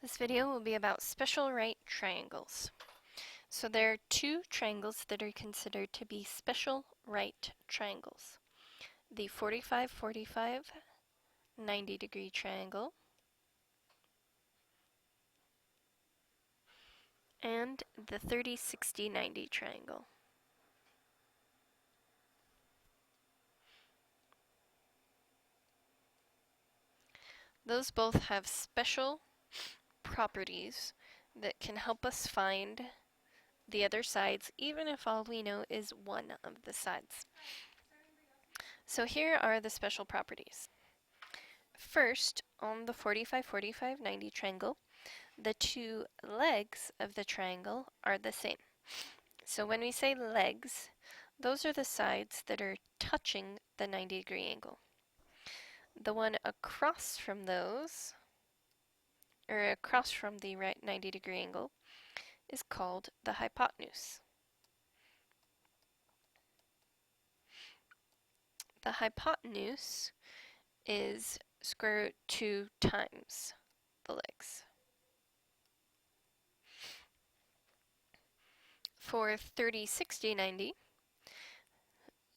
This video will be about special right triangles. So there are two triangles that are considered to be special right triangles. The 45-45 90-degree triangle and the 30-60-90 triangle. Those both have special properties that can help us find the other sides, even if all we know is one of the sides. So here are the special properties. First, on the 45-45-90 triangle, the two legs of the triangle are the same. So when we say legs, those are the sides that are touching the 90-degree angle. The one across from those, or across from the right 90-degree angle, is called the hypotenuse. The hypotenuse is square root 2 times the legs. For 30-60-90,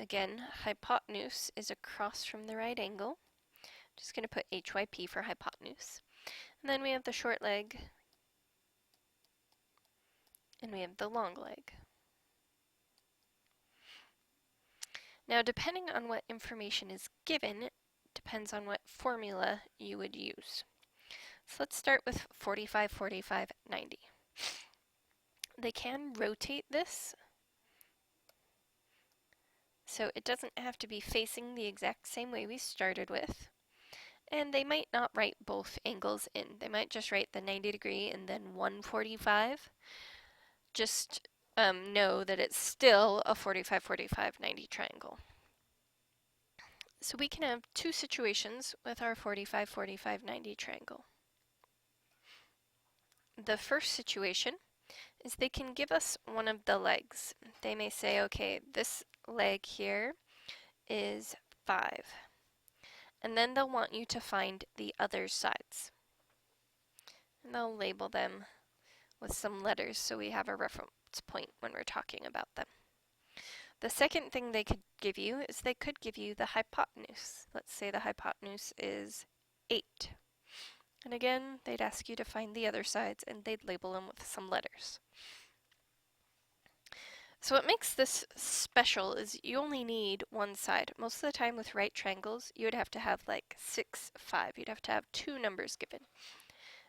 again, hypotenuse is across from the right angle. Just going to put HYP for hypotenuse. And then we have the short leg, and we have the long leg. Now, depending on what information is given, depends on what formula you would use. So let's start with 45-45-90. They can rotate this, so it doesn't have to be facing the exact same way we started with. And they might not write both angles in. They might just write the 90-degree and then 145. Just know that it's still a 45-45-90 triangle. So we can have two situations with our 45-45-90 triangle. The first situation is they can give us one of the legs. They may say, okay, this leg here is 5. And then they'll want you to find the other sides. And they'll label them with some letters so we have a reference point when we're talking about them. The second thing they could give you is they could give you the hypotenuse. Let's say the hypotenuse is 8. And again, they'd ask you to find the other sides and they'd label them with some letters. So what makes this special is you only need one side. Most of the time with right triangles, you would have to have like 6, 5. You'd have to have two numbers given.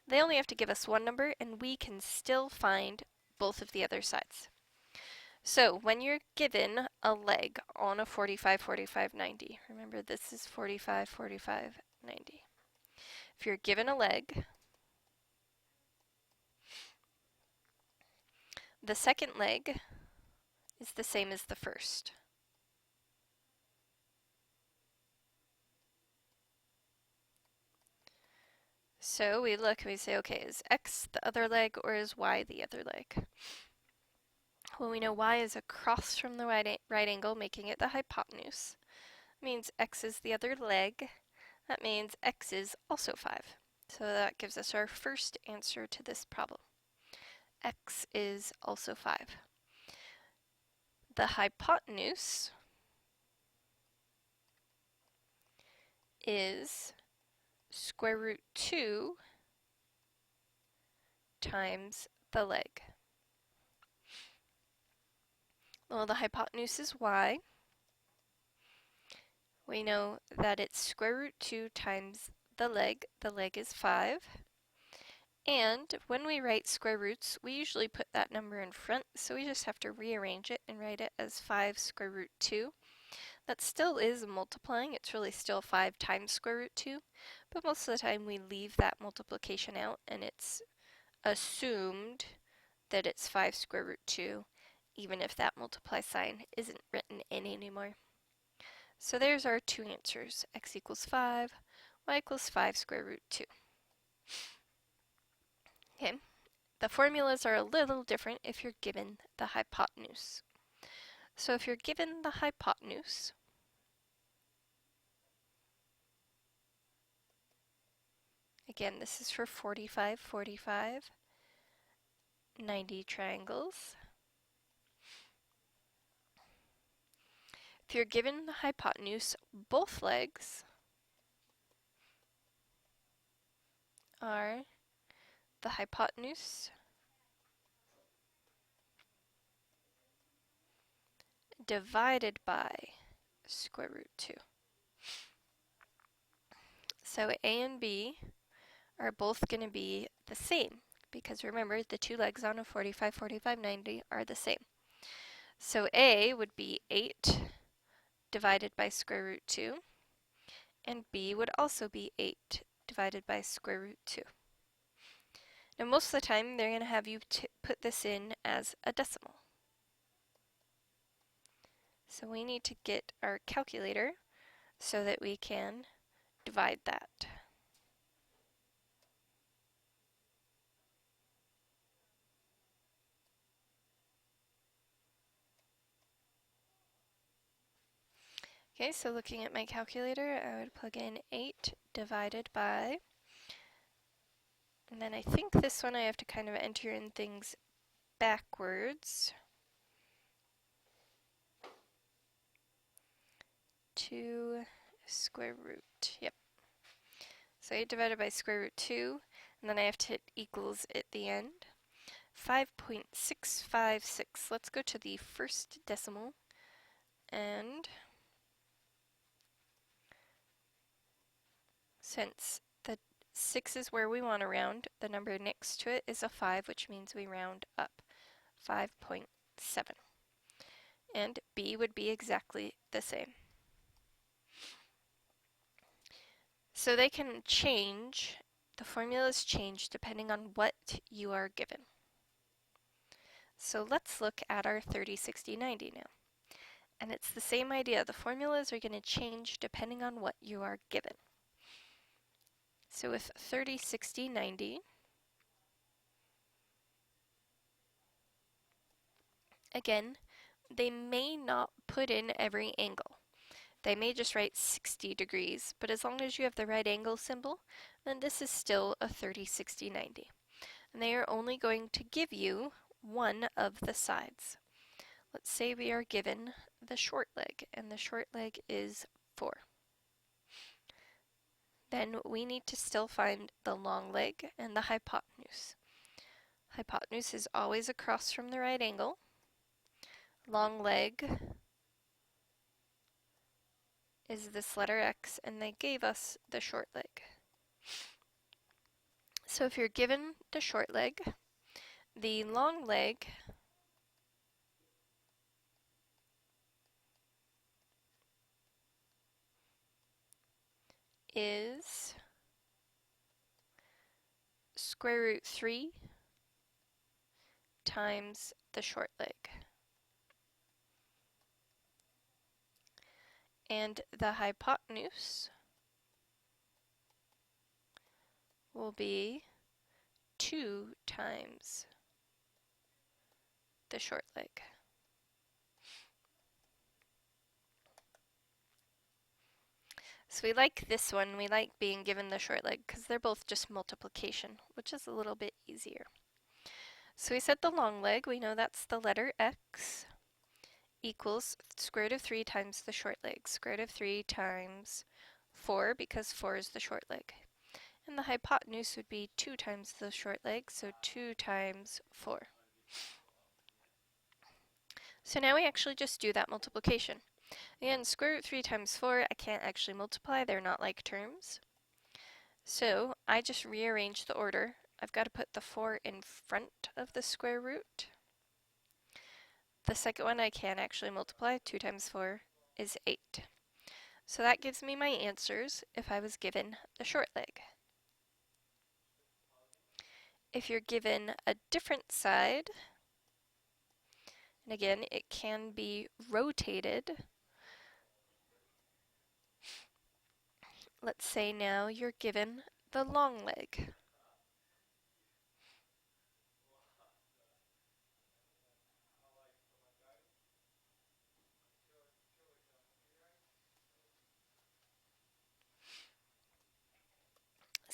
They only have to give us one number and we can still find both of the other sides. So when you're given a leg on a 45-45-90, remember this is 45-45-90. If you're given a leg, the second leg is the same as the first. So we look and we say, okay, is X the other leg or is Y the other leg? Well, we know Y is across from the right angle, making it the hypotenuse. That means X is the other leg. That means X is also 5. So that gives us our first answer to this problem. X is also 5. The hypotenuse is square root 2 times the leg. Well, the hypotenuse is Y. We know that it's square root 2 times the leg. The leg is 5. And when we write square roots, we usually put that number in front, so we just have to rearrange it and write it as 5 square root 2. That still is multiplying. It's really still 5 times square root 2, but most of the time we leave that multiplication out and it's assumed that it's 5 square root 2, even if that multiply sign isn't written in anymore. So there's our two answers. X equals 5, Y equals 5 square root 2. Okay, the formulas are a little different if you're given the hypotenuse. So if you're given the hypotenuse, again, this is for 45, 45, 90 triangles. If you're given the hypotenuse, both legs are the hypotenuse divided by square root 2. So A and B are both going to be the same, because remember, the two legs on a 45, 45, 90 are the same. So A would be 8 divided by square root 2, and B would also be 8 divided by square root 2. Now most of the time they're going to have you put this in as a decimal. So we need to get our calculator so that we can divide that. Okay, so looking at my calculator, I would plug in 8 divided by, and then I think this one I have to kind of enter in things backwards. 2 square root, yep. So 8 divided by square root 2, and then I have to hit equals at the end. 5.656. Let's go to the first decimal, and since the 6 is where we want to round, the number next to it is a 5, which means we round up. 5.7. And B would be exactly the same. So they can change, the formulas change depending on what you are given. So let's look at our 30, 60, 90 now. And it's the same idea. The formulas are going to change depending on what you are given. So with 30, 60, 90, again, they may not put in every angle. They may just write 60 degrees, but as long as you have the right angle symbol, then this is still a 30, 60, 90. And they are only going to give you one of the sides. Let's say we are given the short leg, and the short leg is 4. Then we need to still find the long leg and the hypotenuse. Hypotenuse is always across from the right angle. Long leg is this letter X, and they gave us the short leg. So if you're given the short leg, the long leg is square root 3 times the short leg. And the hypotenuse will be 2 times the short leg. So we like this one, we like being given the short leg because they're both just multiplication, which is a little bit easier. So we said the long leg, we know that's the letter X, equals square root of 3 times the short leg. Square root of 3 times 4, because 4 is the short leg. And the hypotenuse would be 2 times the short leg, so 2 times 4. So now we actually just do that multiplication. Again, square root 3 times 4, I can't actually multiply, they're not like terms. So I just rearrange the order. I've got to put the 4 in front of the square root. The second one I can actually multiply. 2 times 4 is 8. So that gives me my answers if I was given the short leg. If you're given a different side, and again, it can be rotated. Let's say now you're given the long leg.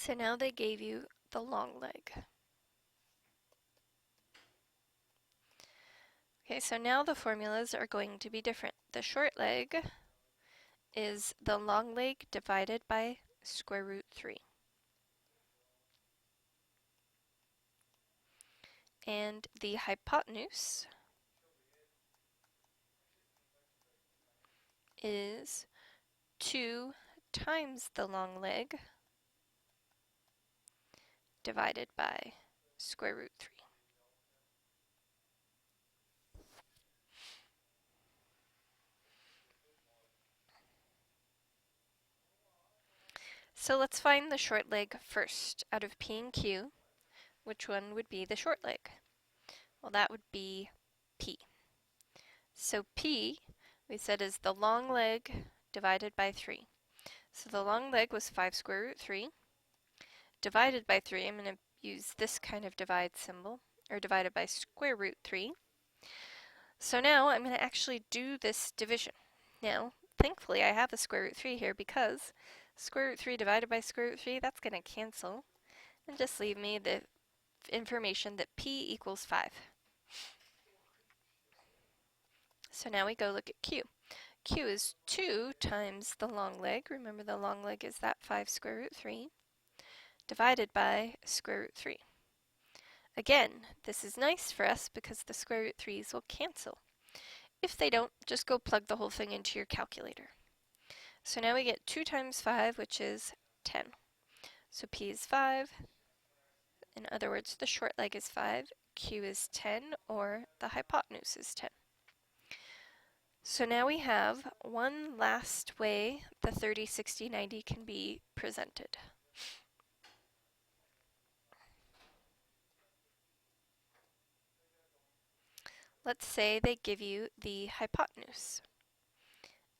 So now they gave you the long leg. Okay, so now the formulas are going to be different. The short leg is the long leg divided by square root 3. And the hypotenuse is 2 times the long leg divided by square root 3. So let's find the short leg first. Out of P and Q, which one would be the short leg? Well, that would be P. So P, we said, is the long leg divided by 3. So the long leg was 5 square root 3. Divided by 3, I'm going to use this kind of divide symbol, or divided by square root 3. So now I'm going to actually do this division. Now, thankfully I have the square root 3 here because square root 3 divided by square root 3, that's going to cancel and just leave me the information that P equals 5. So now we go look at Q. Q is 2 times the long leg. Remember the long leg is that 5 square root 3 divided by square root 3. Again, this is nice for us because the square root 3's will cancel. If they don't, just go plug the whole thing into your calculator. So now we get 2 times 5, which is 10. So P is 5. In other words, the short leg is 5. Q is 10, or the hypotenuse is 10. So now we have one last way the 30, 60, 90 can be presented. Let's say they give you the hypotenuse.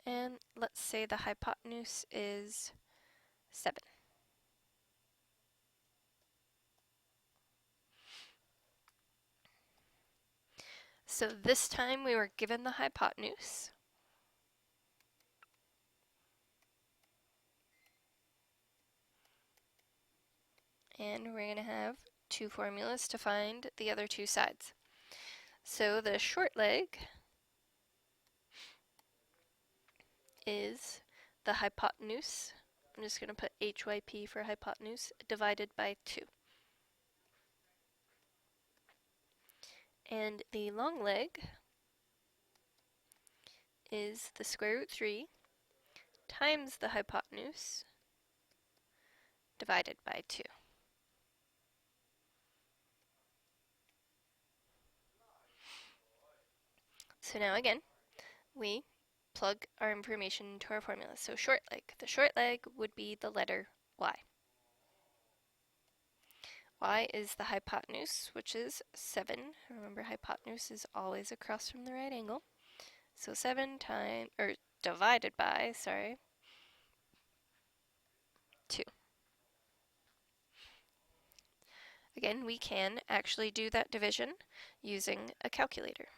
And let's say the hypotenuse is 7. So this time we were given the hypotenuse. And we're going to have 2 formulas to find the other 2 sides. So the short leg is the hypotenuse. I'm just going to put HYP for hypotenuse divided by 2. And the long leg is the square root 3 times the hypotenuse divided by 2. So now again, we plug our information into our formula. So short leg. The short leg would be the letter Y. Y is the hypotenuse, which is 7. Remember, hypotenuse is always across from the right angle. So 7 times, or divided by, 2. Again, we can actually do that division using a calculator.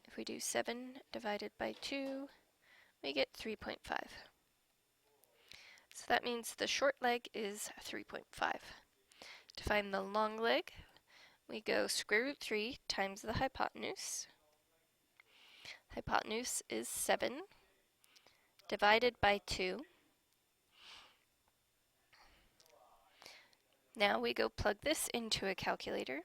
If we do 7 divided by 2, we get 3.5. So that means the short leg is 3.5. To find the long leg, we go square root 3 times the hypotenuse. Hypotenuse is 7 divided by 2. Now we go plug this into a calculator.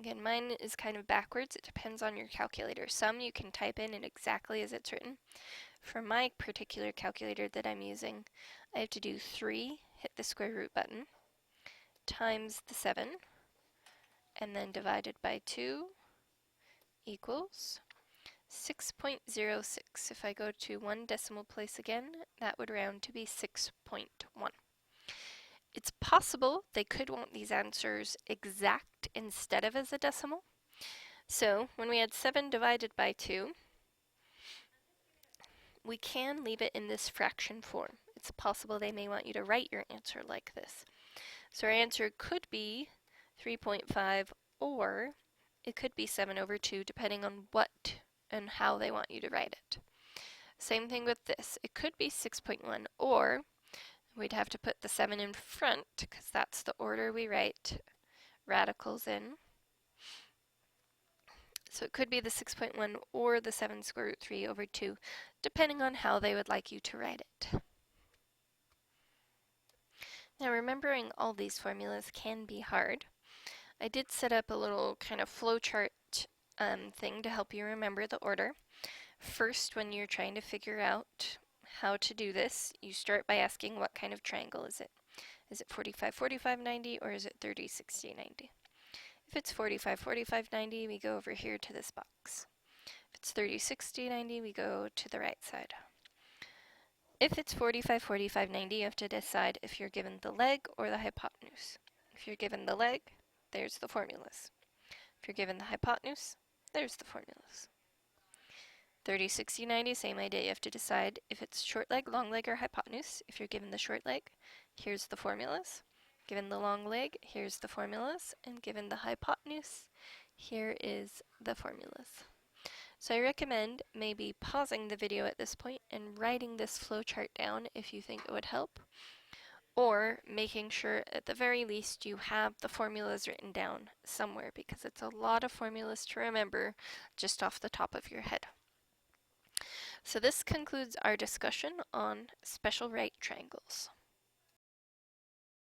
Again, mine is kind of backwards. It depends on your calculator. Some you can type in it exactly as it's written. For my particular calculator that I'm using, I have to do 3, hit the square root button, times the 7, and then divided by 2 equals 6.06. If I go to 1 decimal place again, that would round to be 6.1. It's possible they could want these answers exact instead of as a decimal. So when we had 7 divided by 2, we can leave it in this fraction form. It's possible they may want you to write your answer like this. So our answer could be 3.5, or it could be 7 over 2, depending on what and how they want you to write it. Same thing with this. It could be 6.1, or we'd have to put the 7 in front because that's the order we write radicals in. So it could be the 6.1 or the 7 square root 3 over 2, depending on how they would like you to write it. Now remembering all these formulas can be hard. I did set up a little kind of flowchart thing to help you remember the order. First, when you're trying to figure out how to do this, you start by asking what kind of triangle is it? Is it 45, 45, 90, or is it 30, 60, 90? If it's 45, 45, 90, we go over here to this box. If it's 30, 60, 90, we go to the right side. If it's 45, 45, 90, you have to decide if you're given the leg or the hypotenuse. If you're given the leg, there's the formulas. If you're given the hypotenuse, there's the formulas. 30, 60, 90, same idea. You have to decide if it's short leg, long leg, or hypotenuse. If you're given the short leg, here's the formulas. Given the long leg, here's the formulas. And given the hypotenuse, here is the formulas. So I recommend maybe pausing the video at this point and writing this flowchart down if you think it would help, or making sure at the very least you have the formulas written down somewhere, because it's a lot of formulas to remember just off the top of your head. So this concludes our discussion on special right triangles.